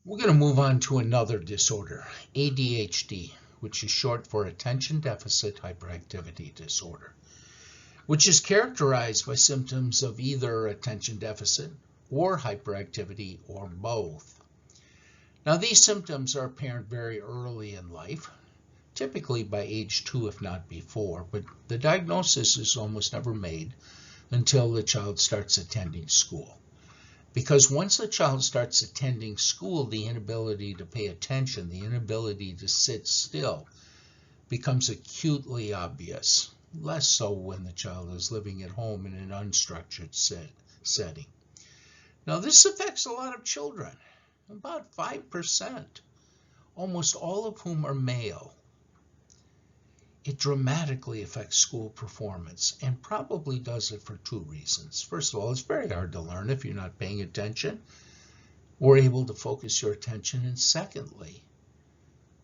We're going to move on to another disorder, ADHD, which is short for Attention Deficit Hyperactivity Disorder, which is characterized by symptoms of either attention deficit or hyperactivity or both. Now, these symptoms are apparent very early in life, typically by age 2 if not before, but the diagnosis is almost never made until the child starts attending school. Because once the child starts attending school, the inability to pay attention, the inability to sit still, becomes acutely obvious, less so when the child is living at home in an unstructured setting. Now, this affects a lot of children, about 5%, almost all of whom are male. It dramatically affects school performance and probably does it for two reasons. First of all, it's very hard to learn if you're not paying attention or able to focus your attention. And secondly,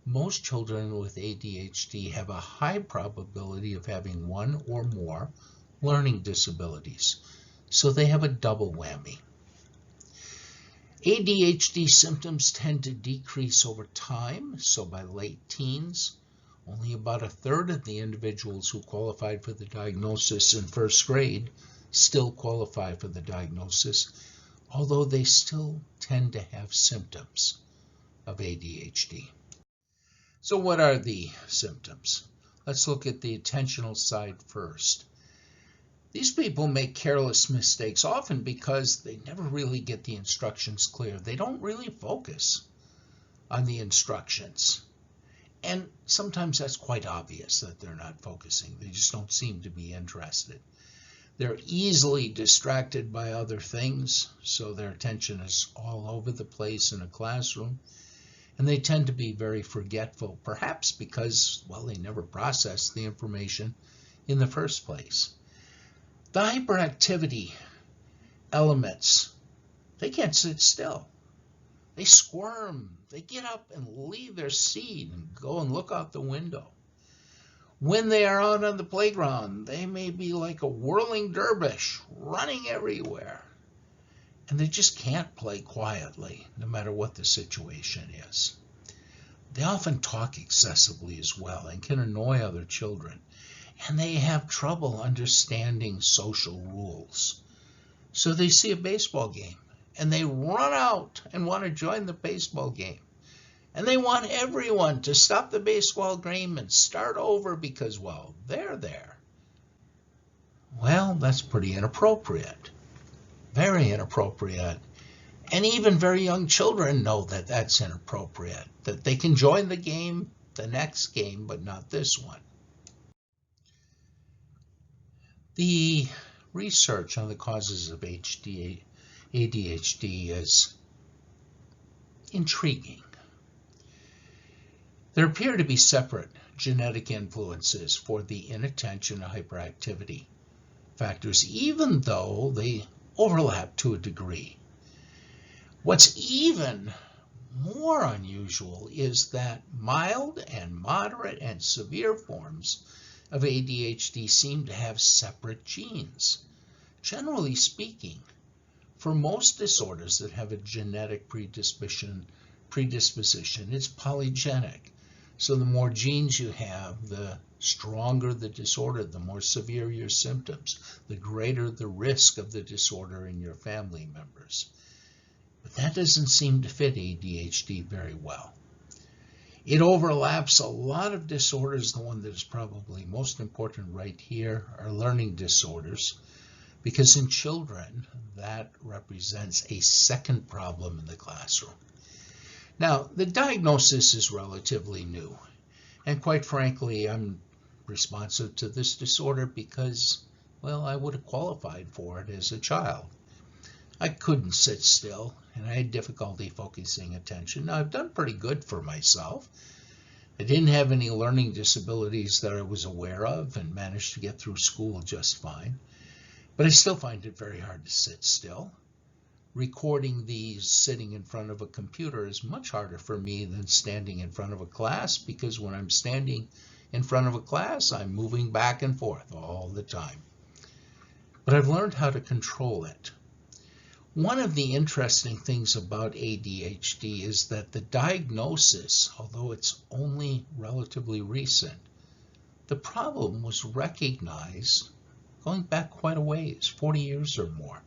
most children with ADHD have a high probability of having one or more learning disabilities, so they have a double whammy. ADHD symptoms tend to decrease over time, so by late teens, only about a third of the individuals who qualified for the diagnosis in first grade still qualify for the diagnosis, although they still tend to have symptoms of ADHD. So what are the symptoms? Let's look at the attentional side first. These people make careless mistakes, often because they never really get the instructions clear. They don't really focus on the instructions. And sometimes that's quite obvious that they're not focusing. They just don't seem to be interested. They're easily distracted by other things, so their attention is all over the place in a classroom. And they tend to be very forgetful, perhaps because, well, they never processed the information in the first place. The hyperactivity elements, they can't sit still. They squirm, they get up and leave their seat and go and look out the window. When they are out on the playground, they may be like a whirling dervish, running everywhere. And they just can't play quietly, no matter what the situation is. They often talk excessively as well and can annoy other children. And they have trouble understanding social rules. So they see a baseball game, and they run out and want to join the baseball game. And they want everyone to stop the baseball game and start over because, well, they're there. Well, that's pretty inappropriate. Very inappropriate. And even very young children know that that's inappropriate, that they can join the game, the next game, but not this one. The research on the causes of ADHD is intriguing. There appear to be separate genetic influences for the inattention and hyperactivity factors, even though they overlap to a degree. What's even more unusual is that mild and moderate and severe forms of ADHD seem to have separate genes. Generally speaking, for most disorders that have a genetic predisposition, it's polygenic. So the more genes you have, the stronger the disorder, the more severe your symptoms, the greater the risk of the disorder in your family members. But that doesn't seem to fit ADHD very well. It overlaps a lot of disorders. The one that is probably most important right here are learning disorders, because in children, that represents a second problem in the classroom. Now, the diagnosis is relatively new, and quite frankly, I'm responsive to this disorder because, well, I would have qualified for it as a child. I couldn't sit still, and I had difficulty focusing attention. Now, I've done pretty good for myself. I didn't have any learning disabilities that I was aware of and managed to get through school just fine. But I still find it very hard to sit still. Recording these sitting in front of a computer is much harder for me than standing in front of a class, because when I'm standing in front of a class, I'm moving back and forth all the time. But I've learned how to control it. One of the interesting things about ADHD is that the diagnosis, although it's only relatively recent, the problem was recognized going back quite a ways, 40 years or more.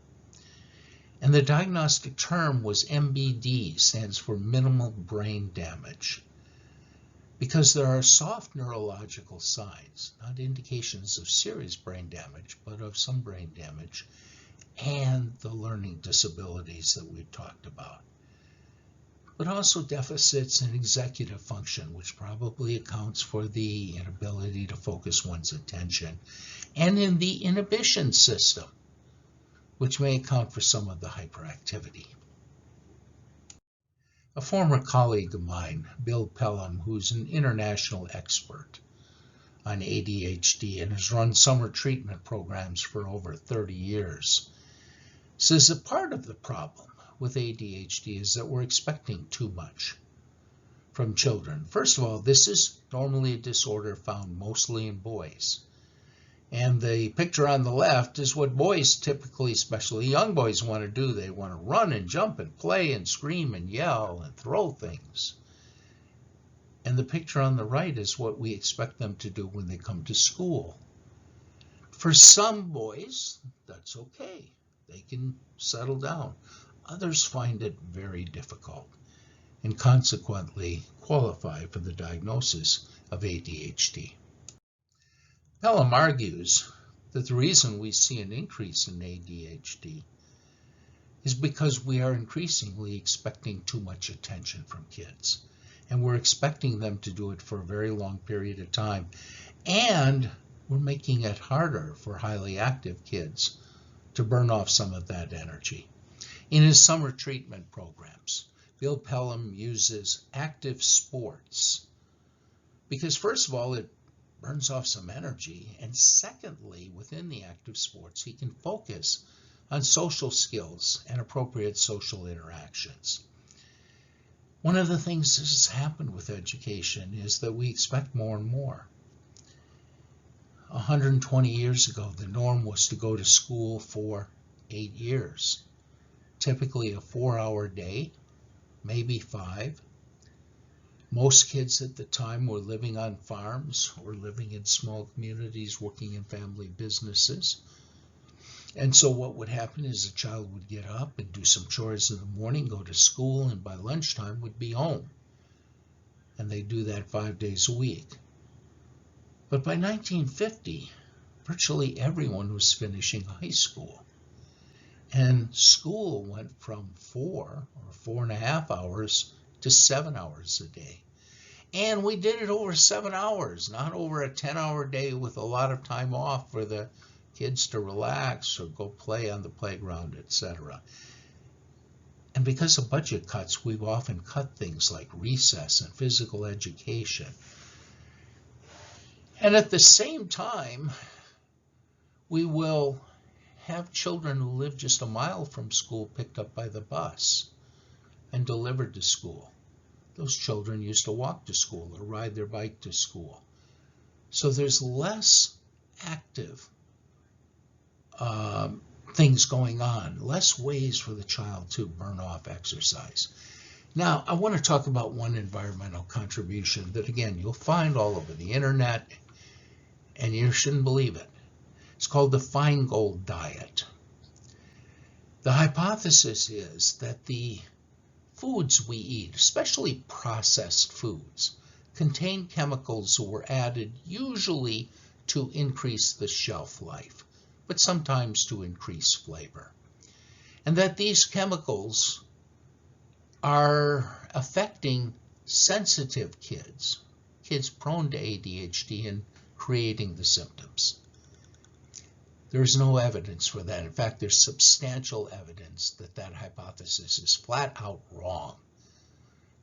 And the diagnostic term was MBD, stands for minimal brain damage, because there are soft neurological signs, not indications of serious brain damage, but of some brain damage, and the learning disabilities that we've talked about. But also deficits in executive function, which probably accounts for the inability to focus one's attention, and in the inhibition system, which may account for some of the hyperactivity. A former colleague of mine, Bill Pelham, who's an international expert on ADHD and has run summer treatment programs for over 30 years, says that part of the problem with ADHD is that we're expecting too much from children. First of all, this is normally a disorder found mostly in boys. And the picture on the left is what boys typically, especially young boys, want to do. They want to run and jump and play and scream and yell and throw things. And the picture on the right is what we expect them to do when they come to school. For some boys, that's okay. They can settle down. Others find it very difficult and consequently qualify for the diagnosis of ADHD. Pelham argues that the reason we see an increase in ADHD is because we are increasingly expecting too much attention from kids. And we're expecting them to do it for a very long period of time. And we're making it harder for highly active kids to burn off some of that energy. In his summer treatment programs, Bill Pelham uses active sports because, first of all, it burns off some energy, and secondly, within the active sports, he can focus on social skills and appropriate social interactions. One of the things that has happened with education is that we expect more and more. 120 years ago, the norm was to go to school for 8 years, typically a 4-hour day, maybe 5. Most kids at the time were living on farms or living in small communities, working in family businesses. And so what would happen is a child would get up and do some chores in the morning, go to school, and by lunchtime would be home. And they do that 5 days a week. But by 1950, virtually everyone was finishing high school. And school went from 4 or 4.5 hours to 7 hours a day. And we did it over 7 hours, not over a 10-hour day with a lot of time off for the kids to relax or go play on the playground, etc. And because of budget cuts, we've often cut things like recess and physical education. And at the same time, we will have children who live just a mile from school picked up by the bus and delivered to school. Those children used to walk to school or ride their bike to school. So there's less active things going on, less ways for the child to burn off exercise. Now, I want to talk about one environmental contribution that, again, you'll find all over the internet, and you shouldn't believe it. It's called the Feingold diet. The hypothesis is that the foods we eat, especially processed foods, contain chemicals that were added usually to increase the shelf life, but sometimes to increase flavor. And that these chemicals are affecting sensitive kids, kids prone to ADHD, and creating the symptoms. There's no evidence for that. In fact, there's substantial evidence that that hypothesis is flat out wrong.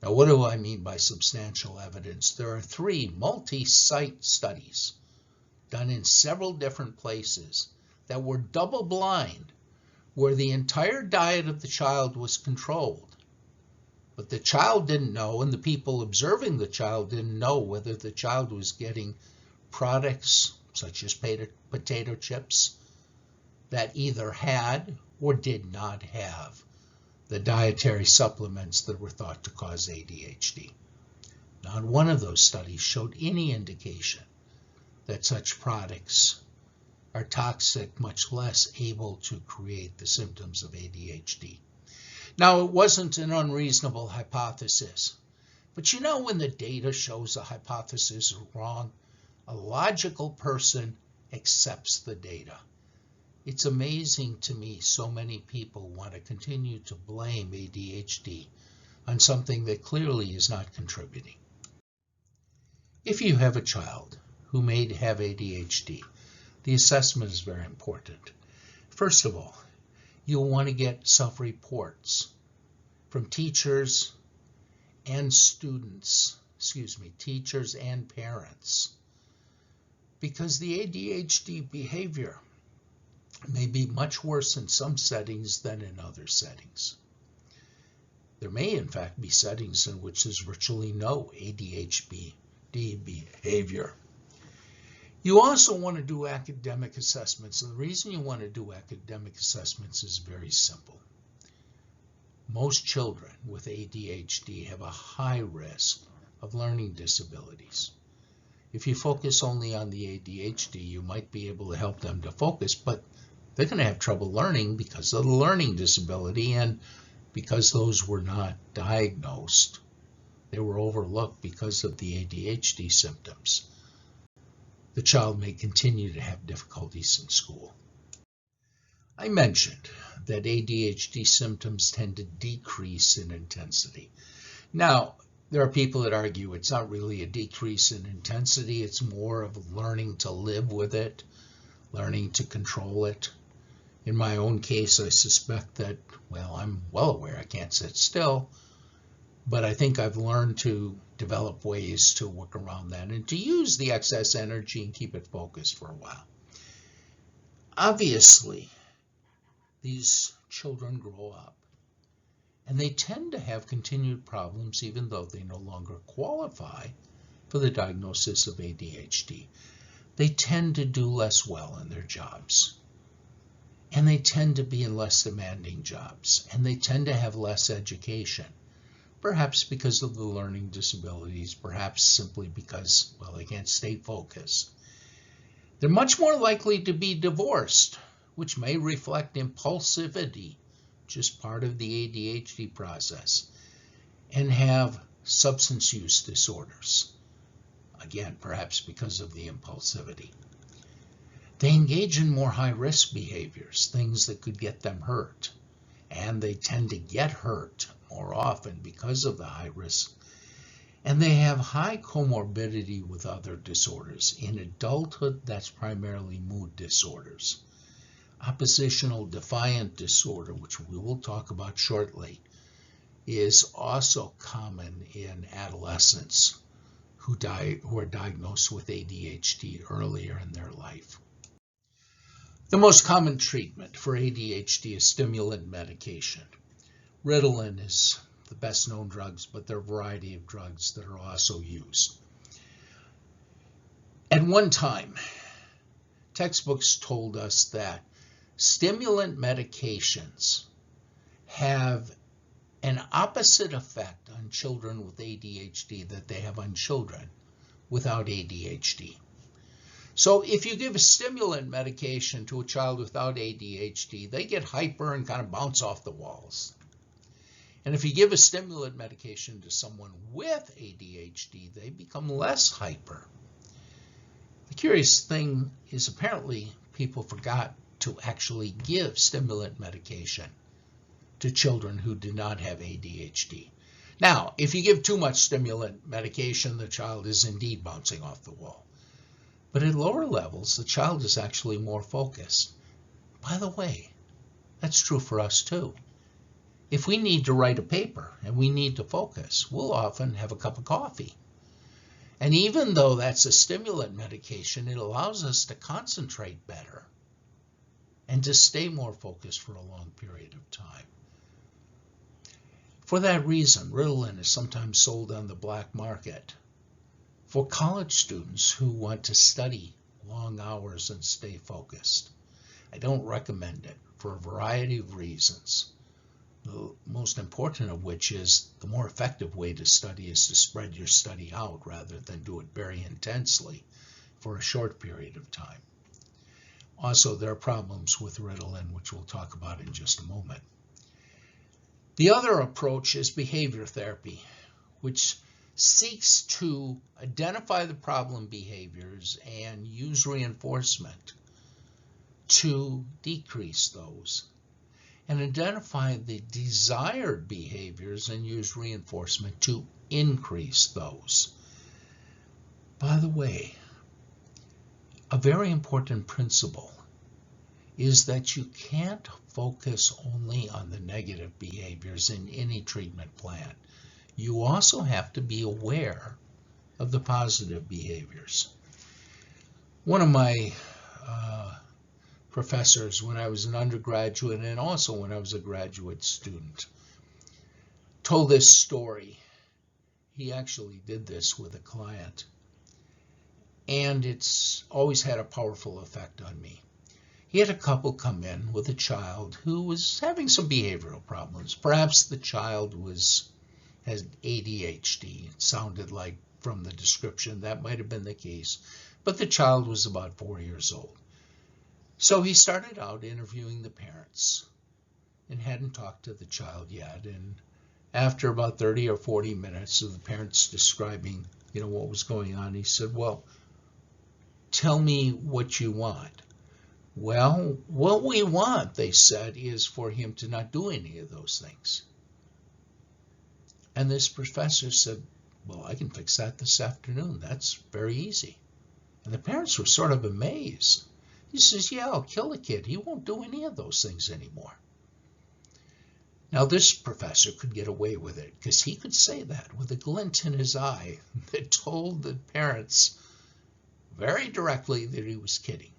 Now, what do I mean by substantial evidence? There are 3 multi-site studies done in several different places that were double-blind, where the entire diet of the child was controlled. But the child didn't know, and the people observing the child didn't know whether the child was getting products such as potato chips that either had or did not have the dietary supplements that were thought to cause ADHD. Not one of those studies showed any indication that such products are toxic, much less able to create the symptoms of ADHD. Now, it wasn't an unreasonable hypothesis, but you know when the data shows a hypothesis is wrong, a logical person accepts the data. It's amazing to me so many people want to continue to blame ADHD on something that clearly is not contributing. If you have a child who may have ADHD, the assessment is very important. First of all, you'll want to get self-reports from teachers and teachers and parents, because the ADHD behavior may be much worse in some settings than in other settings. There may, in fact, be settings in which there's virtually no ADHD behavior. You also want to do academic assessments, and the reason you want to do academic assessments is very simple. Most children with ADHD have a high risk of learning disabilities. If you focus only on the ADHD, you might be able to help them to focus, but they're going to have trouble learning because of the learning disability, and because those were not diagnosed, they were overlooked because of the ADHD symptoms. The child may continue to have difficulties in school. I mentioned that ADHD symptoms tend to decrease in intensity. Now, there are people that argue it's not really a decrease in intensity, it's more of learning to live with it, learning to control it. In my own case, I suspect that, well, I'm well aware I can't sit still, but I think I've learned to develop ways to work around that and to use the excess energy and keep it focused for a while. Obviously, these children grow up and they tend to have continued problems even though they no longer qualify for the diagnosis of ADHD. They tend to do less well in their jobs, and they tend to be in less demanding jobs, and they tend to have less education. Perhaps because of the learning disabilities, perhaps simply because, well, they can't stay focused. They're much more likely to be divorced, which may reflect impulsivity, just part of the ADHD process, and have substance use disorders, again, perhaps because of the impulsivity. They engage in more high-risk behaviors, things that could get them hurt, and they tend to get hurt more often because of the high risk. And they have high comorbidity with other disorders. In adulthood, that's primarily mood disorders. Oppositional defiant disorder, which we will talk about shortly, is also common in adolescents who are diagnosed with ADHD earlier in their life. The most common treatment for ADHD is stimulant medication. Raulin is the best known drugs, but there are a variety of drugs that are also used. At one time, textbooks told us that stimulant medications have an opposite effect on children with ADHD that they have on children without ADHD. So if you give a stimulant medication to a child without ADHD, they get hyper and kind of bounce off the walls. And if you give a stimulant medication to someone with ADHD, they become less hyper. The curious thing is apparently people forgot to actually give stimulant medication to children who do not have ADHD. Now, if you give too much stimulant medication, the child is indeed bouncing off the wall. But at lower levels, the child is actually more focused. By the way, that's true for us too. If we need to write a paper and we need to focus, we'll often have a cup of coffee. And even though that's a stimulant medication, it allows us to concentrate better and to stay more focused for a long period of time. For that reason, Raulin is sometimes sold on the black market for college students who want to study long hours and stay focused. I don't recommend it for a variety of reasons. The most important of which is the more effective way to study is to spread your study out rather than do it very intensely for a short period of time. Also, there are problems with Ritalin, which we'll talk about in just a moment. The other approach is behavior therapy, which seeks to identify the problem behaviors and use reinforcement to decrease those, and identify the desired behaviors and use reinforcement to increase those. By the way, a very important principle is that you can't focus only on the negative behaviors in any treatment plan. You also have to be aware of the positive behaviors. One of my professors when I was an undergraduate and also when I was a graduate student told this story. He actually did this with a client, and it's always had a powerful effect on me. He had a couple come in with a child who was having some behavioral problems. Perhaps the child has ADHD. It sounded like from the description that might have been the case, but the child was about 4 years old. So he started out interviewing the parents and hadn't talked to the child yet. And after about 30 or 40 minutes of the parents describing, what was going on, he said, "Well, tell me what you want." "Well, what we want," they said, "is for him to not do any of those things." And this professor said, "Well, I can fix that this afternoon. That's very easy." And the parents were sort of amazed. He says, "Yeah, I'll kill the kid. He won't do any of those things anymore." Now, this professor could get away with it because he could say that with a glint in his eye that told the parents very directly that he was kidding.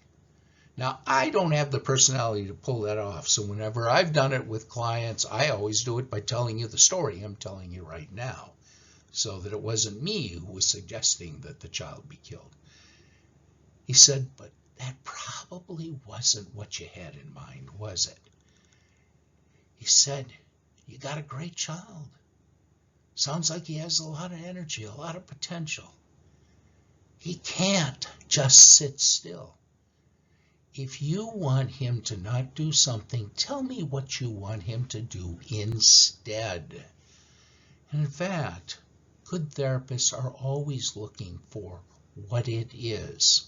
Now, I don't have the personality to pull that off, so whenever I've done it with clients, I always do it by telling you the story I'm telling you right now, so that it wasn't me who was suggesting that the child be killed. He said, "But that probably wasn't what you had in mind, was it?" He said, "You got a great child. Sounds like he has a lot of energy, a lot of potential. He can't just sit still. If you want him to not do something, tell me what you want him to do instead." And in fact, good therapists are always looking for what it is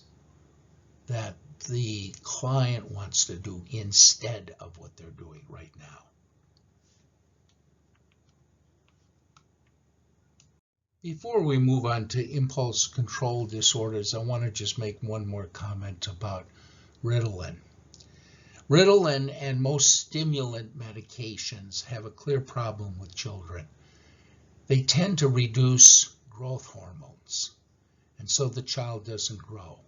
that the client wants to do instead of what they're doing right now. Before we move on to impulse control disorders, I want to just make one more comment about Ritalin. Ritalin and most stimulant medications have a clear problem with children. They tend to reduce growth hormones, and so the child doesn't grow.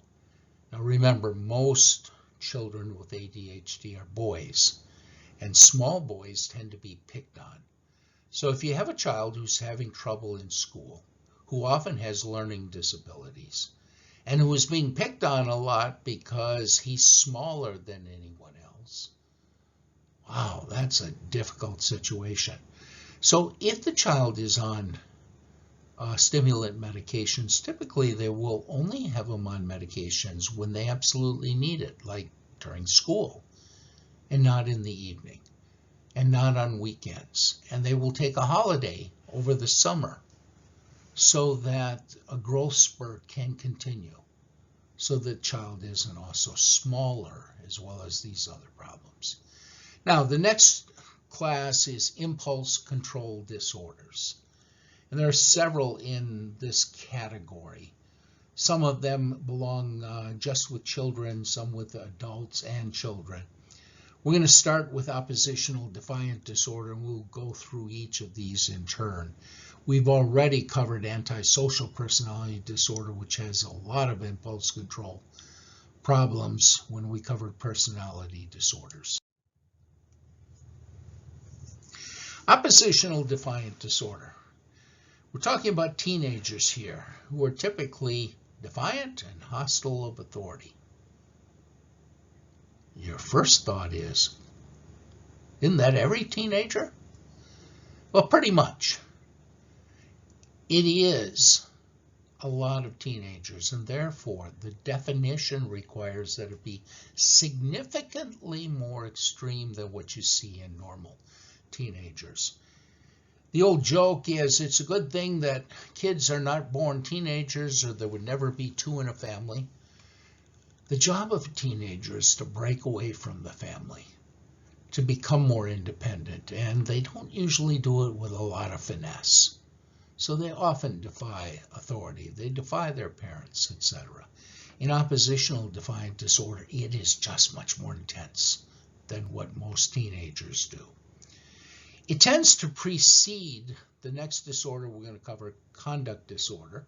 Now remember, most children with ADHD are boys, and small boys tend to be picked on. So if you have a child who's having trouble in school, who often has learning disabilities, and who is being picked on a lot because he's smaller than anyone else, wow, that's a difficult situation. So if the child is on stimulant medications, typically they will only have them on medications when they absolutely need it, like during school, and not in the evening, and not on weekends. And they will take a holiday over the summer so that a growth spurt can continue, so the child isn't also smaller as well as these other problems. Now, the next class is impulse control disorders. And there are several in this category. Some of them belong just with children, some with adults and children. We're going to start with oppositional defiant disorder, and we'll go through each of these in turn. We've already covered antisocial personality disorder, which has a lot of impulse control problems when we covered personality disorders. Oppositional defiant disorder. We're talking about teenagers here who are typically defiant and hostile of authority. your first thought is, isn't that every teenager? Well, pretty much. It is a lot of teenagers, and therefore the definition requires that it be significantly more extreme than what you see in normal teenagers. The old joke is it's a good thing that kids are not born teenagers, or there would never be two in a family. The job of a teenager is to break away from the family, to become more independent, and they don't usually do it with a lot of finesse. So they often defy authority. They defy their parents, etc. In oppositional defiant disorder, it is just much more intense than what most teenagers do. It tends to precede the next disorder we're going to cover, conduct disorder.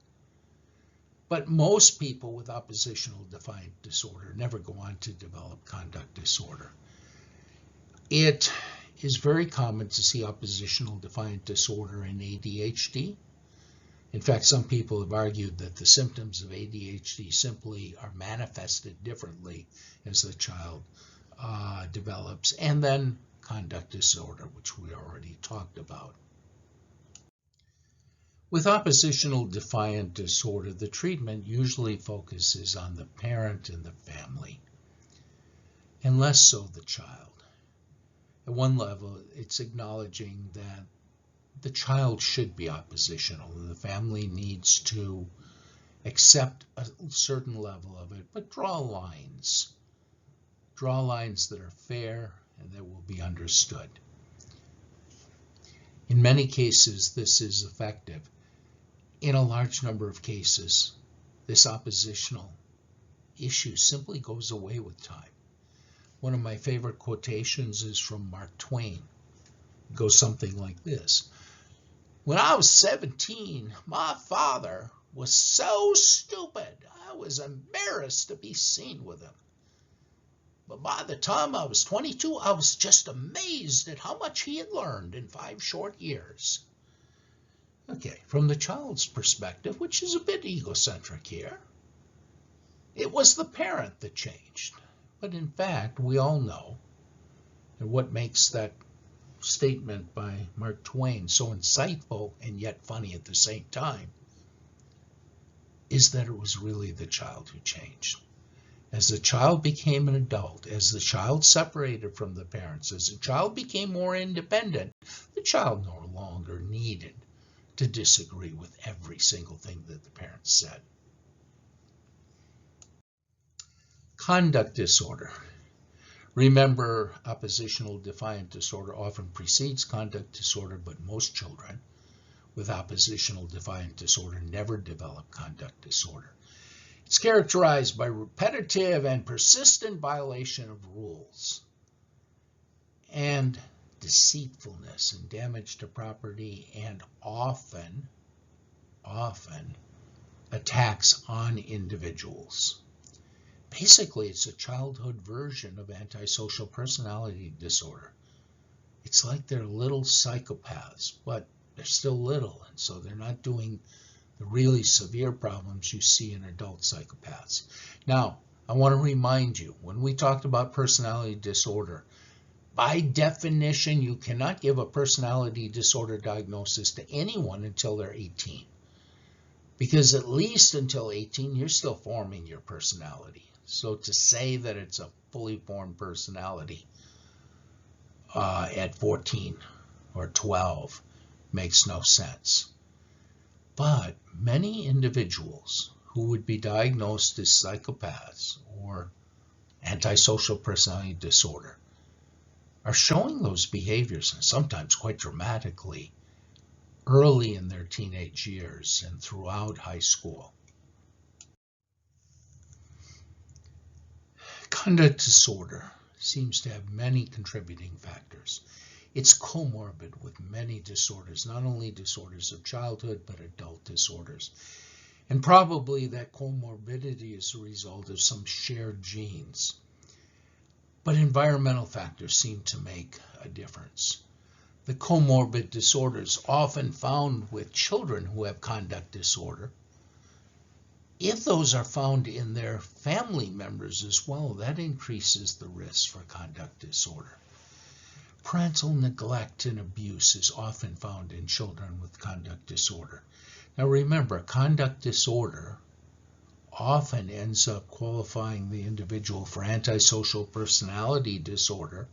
But most people with oppositional defiant disorder never go on to develop conduct disorder. It is very common to see oppositional defiant disorder in ADHD. In fact, some people have argued that the symptoms of ADHD simply are manifested differently as the child develops. And then conduct disorder, which we already talked about. With oppositional defiant disorder, the treatment usually focuses on the parent and the family, and less so the child. At one level, it's acknowledging that the child should be oppositional, and the family needs to accept a certain level of it, but draw lines that are fair and that will be understood. In many cases, this is effective. In a large number of cases, this oppositional issue simply goes away with time. One of my favorite quotations is from Mark Twain. It goes something like this. When I was 17, my father was so stupid, I was embarrassed to be seen with him. But by the time I was 22, I was just amazed at how much he had learned in 5 short years. Okay, from the child's perspective, which is a bit egocentric here, it was the parent that changed. But in fact, we all know, and what makes that statement by Mark Twain so insightful and yet funny at the same time, is that it was really the child who changed. As the child became an adult, as the child separated from the parents, as the child became more independent, the child no longer needed to disagree with every single thing that the parents said. Conduct disorder. Remember, oppositional defiant disorder often precedes conduct disorder, but most children with oppositional defiant disorder never develop conduct disorder. It's characterized by repetitive and persistent violation of rules and deceitfulness and damage to property, and often attacks on individuals. Basically, it's a childhood version of antisocial personality disorder. It's like they're little psychopaths, but they're still little, and so they're not doing the really severe problems you see in adult psychopaths. Now, I want to remind you, when we talked about personality disorder, by definition, you cannot give a personality disorder diagnosis to anyone until they're 18. Because at least until 18, you're still forming your personality. So to say that it's a fully formed personality at 14 or 12 makes no sense. But many individuals who would be diagnosed as psychopaths or antisocial personality disorder are showing those behaviors, and sometimes quite dramatically, early in their teenage years and throughout high school. Conduct disorder seems to have many contributing factors. It's comorbid with many disorders, not only disorders of childhood, but adult disorders. And probably that comorbidity is a result of some shared genes. But environmental factors seem to make a difference. The comorbid disorders often found with children who have conduct disorder If those are found in their family members as well, that increases the risk for conduct disorder. Parental neglect and abuse is often found in children with conduct disorder. Now remember, conduct disorder often ends up qualifying the individual for antisocial personality disorder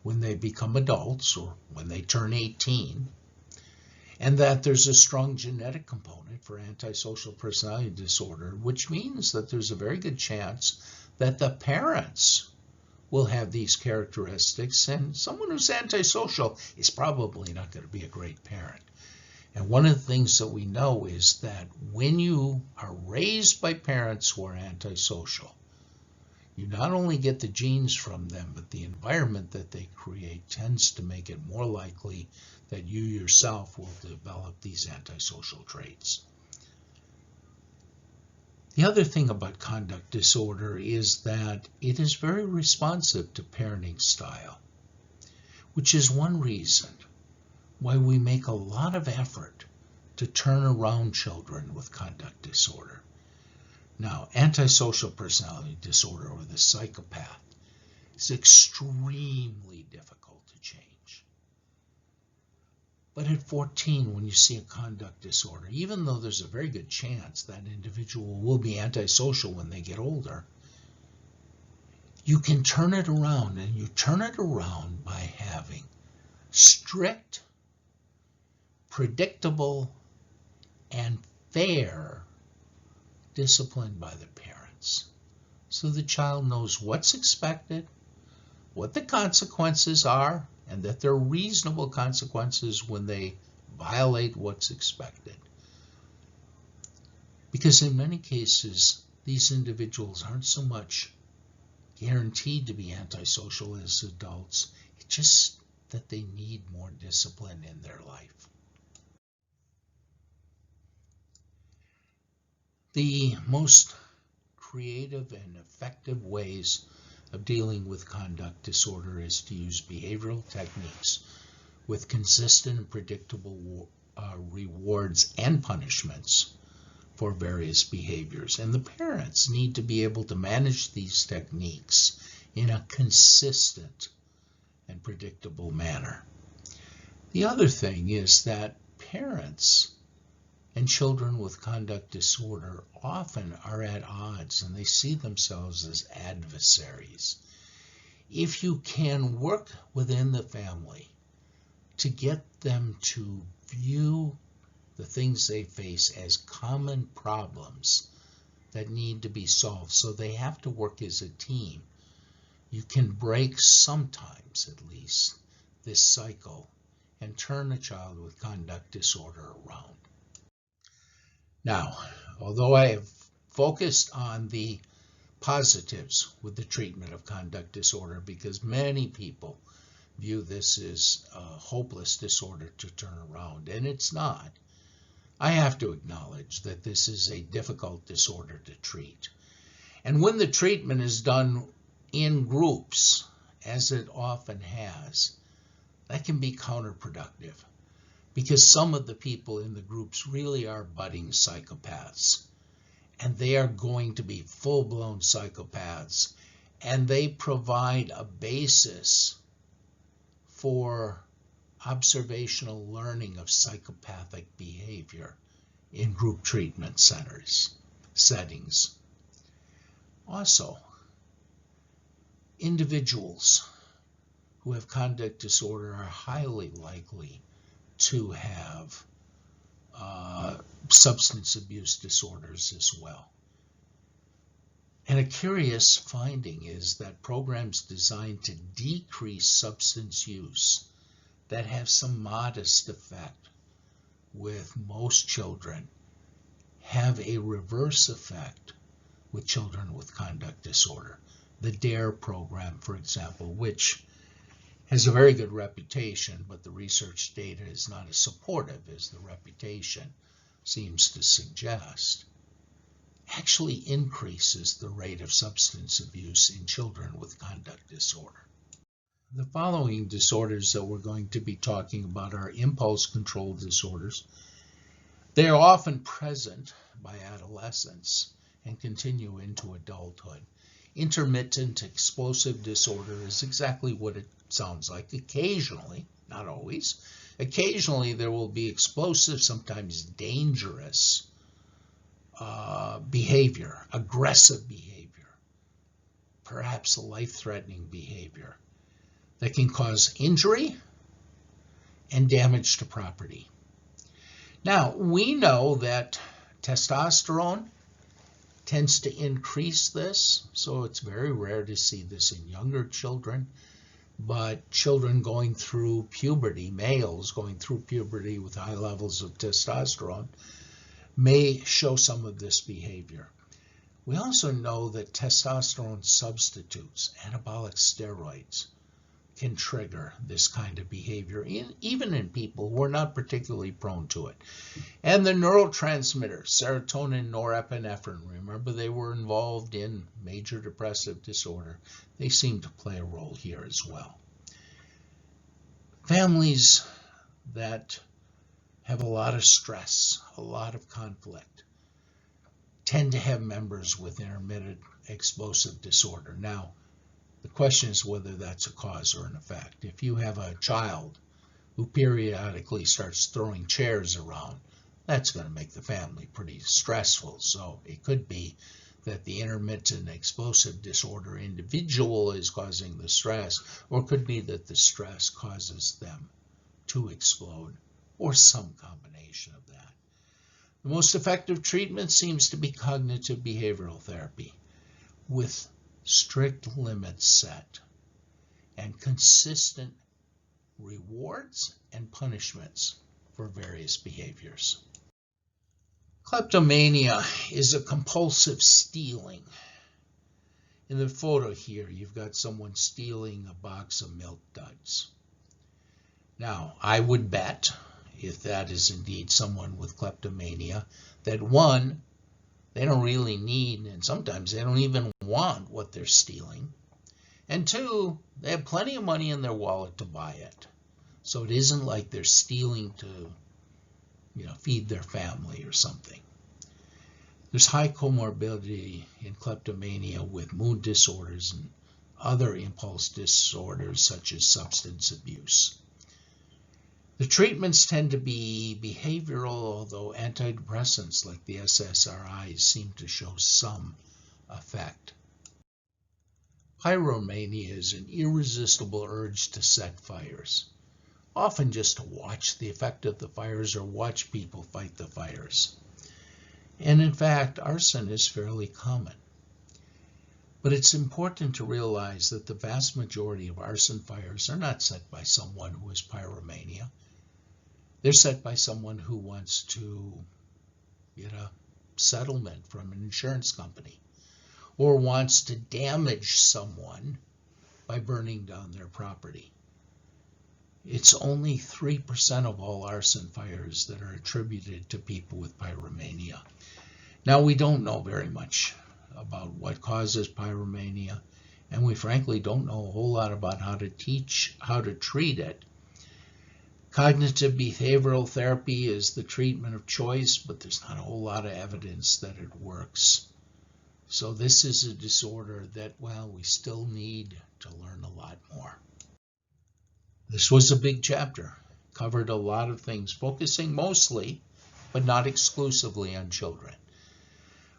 when they become adults or when they turn 18, and that there's a strong genetic component for antisocial personality disorder, which means that there's a very good chance that the parents will have these characteristics, and someone who's antisocial is probably not going to be a great parent. And one of the things that we know is that when you are raised by parents who are antisocial, you not only get the genes from them, but the environment that they create tends to make it more likely that you yourself will develop these antisocial traits. The other thing about conduct disorder is that it is very responsive to parenting style, which is one reason why we make a lot of effort to turn around children with conduct disorder. Now, antisocial personality disorder, or the psychopath, is extremely difficult to change. But at 14, when you see a conduct disorder, even though there's a very good chance that individual will be antisocial when they get older, you can turn it around, and you turn it around by having strict, predictable, and fair discipline by the parents. So the child knows what's expected, what the consequences are, and that there are reasonable consequences when they violate what's expected. Because in many cases, these individuals aren't so much guaranteed to be antisocial as adults. It's just that they need more discipline in their life. The most creative and effective ways of dealing with conduct disorder is to use behavioral techniques with consistent and predictable rewards and punishments for various behaviors. And the parents need to be able to manage these techniques in a consistent and predictable manner. The other thing is that parents and children with conduct disorder often are at odds, and they see themselves as adversaries. If you can work within the family to get them to view the things they face as common problems that need to be solved, so they have to work as a team, you can break, sometimes at least, this cycle and turn a child with conduct disorder around. Now, although I have focused on the positives with the treatment of conduct disorder, because many people view this as a hopeless disorder to turn around, and it's not, I have to acknowledge that this is a difficult disorder to treat. And when the treatment is done in groups, as it often has, that can be counterproductive, because some of the people in the groups really are budding psychopaths, and they are going to be full-blown psychopaths, and they provide a basis for observational learning of psychopathic behavior in group treatment settings. Also, individuals who have conduct disorder are highly likely to have substance abuse disorders as well. And a curious finding is that programs designed to decrease substance use that have some modest effect with most children have a reverse effect with children with conduct disorder. The DARE program, for example, which has a very good reputation, but the research data is not as supportive as the reputation seems to suggest, actually increases the rate of substance abuse in children with conduct disorder. The following disorders that we're going to be talking about are impulse control disorders, They are often present by adolescence and continue into adulthood. Intermittent explosive disorder is exactly what it sounds like. Occasionally, not always, occasionally there will be explosive, sometimes dangerous behavior, aggressive behavior, perhaps life-threatening behavior that can cause injury and damage to property. Now, we know that testosterone tends to increase this, so it's very rare to see this in younger children, but children going through puberty, males going through puberty with high levels of testosterone, may show some of this behavior. We also know that testosterone substitutes, anabolic steroids, can trigger this kind of behavior, even in people who are not particularly prone to it. And the neurotransmitters, serotonin, norepinephrine, remember they were involved in major depressive disorder. They seem to play a role here as well. Families that have a lot of stress, a lot of conflict, tend to have members with intermittent explosive disorder. Now, the question is whether that's a cause or an effect. If you have a child who periodically starts throwing chairs around, that's going to make the family pretty stressful. So it could be that the intermittent explosive disorder individual is causing the stress, or it could be that the stress causes them to explode, or some combination of that. The most effective treatment seems to be cognitive behavioral therapy, with strict limits set and consistent rewards and punishments for various behaviors. Kleptomania is a compulsive stealing. In the photo here, you've got someone stealing a box of Milk Duds. Now, I would bet, if that is indeed someone with kleptomania, that one, they don't really need, and sometimes they don't even want what they're stealing. And two, they have plenty of money in their wallet to buy it. So it isn't like they're stealing to, feed their family or something. There's high comorbidity in kleptomania with mood disorders and other impulse disorders such as substance abuse. The treatments tend to be behavioral, although antidepressants like the SSRIs seem to show some effect. Pyromania is an irresistible urge to set fires, often just to watch the effect of the fires or watch people fight the fires. And in fact, arson is fairly common. But it's important to realize that the vast majority of arson fires are not set by someone who has pyromania. They're set by someone who wants to get a settlement from an insurance company or wants to damage someone by burning down their property. It's only 3% of all arson fires that are attributed to people with pyromania. Now, we don't know very much about what causes pyromania, and we frankly don't know a whole lot about how to treat it. Cognitive behavioral therapy is the treatment of choice, but there's not a whole lot of evidence that it works. So this is a disorder that, we still need to learn a lot more. This was a big chapter, covered a lot of things, focusing mostly, but not exclusively, on children.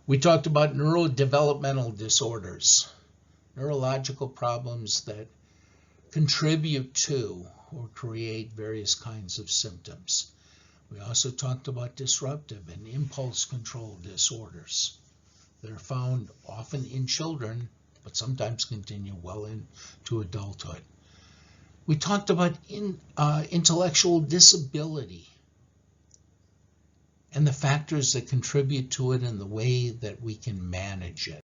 We talked about neurodevelopmental disorders, neurological problems that contribute to or create various kinds of symptoms. We also talked about disruptive and impulse control disorders that are found often in children, but sometimes continue well into adulthood. We talked about intellectual disability and the factors that contribute to it and the way that we can manage it.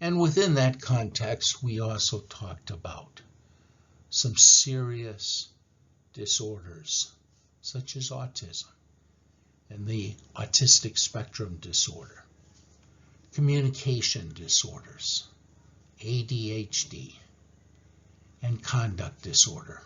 And within that context, we also talked about some serious disorders such as autism and the autistic spectrum disorder, communication disorders, ADHD, and conduct disorder.